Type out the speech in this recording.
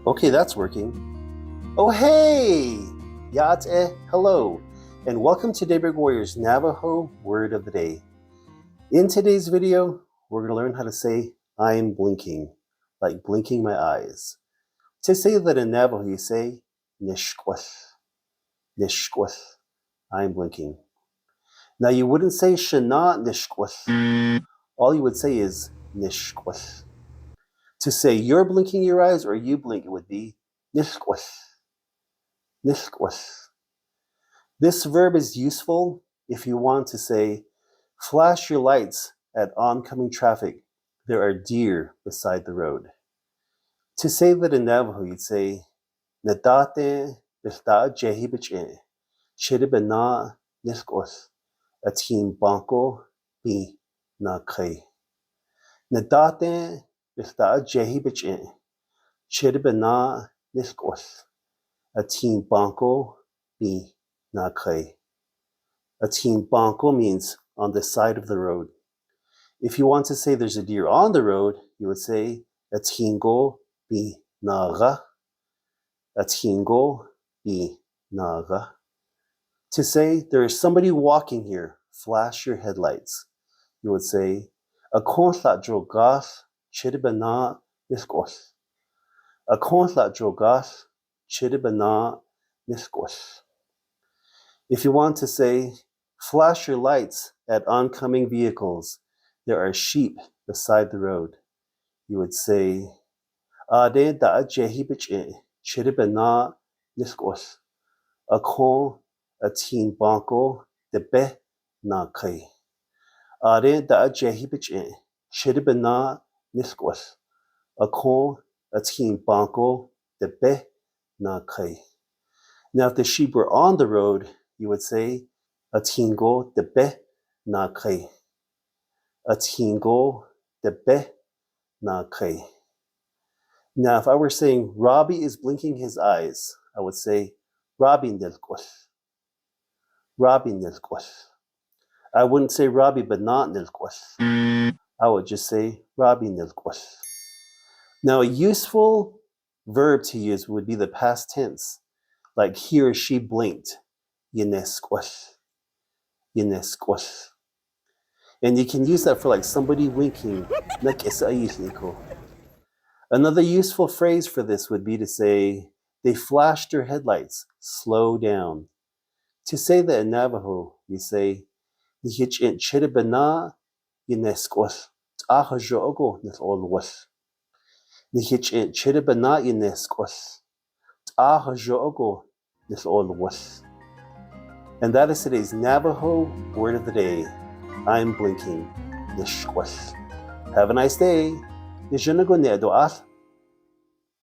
Okay, that's working. Oh, hey! Ya'at'eh, hello, and welcome to Daybreak Warrior's Navajo Word of the Day. In today's video, we're going to learn how to say, I'm blinking, like blinking my eyes. To say that in Navajo, you say, Nishk'oł, Nishk'oł, I'm blinking. Now, you wouldn't say Shana Nishk'oł. All you would say is Nishk'oł. To say you're blinking your eyes or you blink, it would be Nishk'oł, Nishk'oł. This verb is useful if you want to say, flash your lights at oncoming traffic. There are deer beside the road. To say that in Navajo, you'd say, Nadate bifta jehibiche, chidibana nishk'oł, atim banko bi na kay. Nadate bifta jehibiche, chidibana nishk'oł, atim banko bi na kay. Atim banko means on the side of the road. If you want to say there's a deer on the road, you would say atingo bi naga. Atingo bi naga. To say there is somebody walking here, flash your headlights. You would say akontla drogas chidibana nishk'oł. Akontla drogas chidibana nishk'oł. If you want to say flash your lights at oncoming vehicles, there are sheep beside the road, you would say, Ade da jehibiche, chidibana nishk'oł, akon atin banko debe na kay. Ade da jehibiche, chidibana nishk'oł, akon atin banko debe na kay. Now, if the sheep were on the road, you would say, Atingo debe na kay. Atingo debe na kay. Now, if I were saying Robbie is blinking his eyes, I would say Robbie nilk'oł. Robbie nilk'oł. I wouldn't say Robbie but not nilk'oł. I would just say Robbie nilk'oł. Now, a useful verb to use would be the past tense, like he or she blinked. Nishk'oł. Nishk'oł. And you can use that for like somebody winking. Another useful phrase for this would be to say, they flashed their headlights, slow down. To say that in Navajo, you say, chidibana nishk'oł, t'ahajo'ogo nil'olwol. Chidibana nishk'oł, t'ahajo'ogo nil'olwol. And that is today's Navajo Word of the Day. I'm blinking. Nishk'oł. Have a nice day.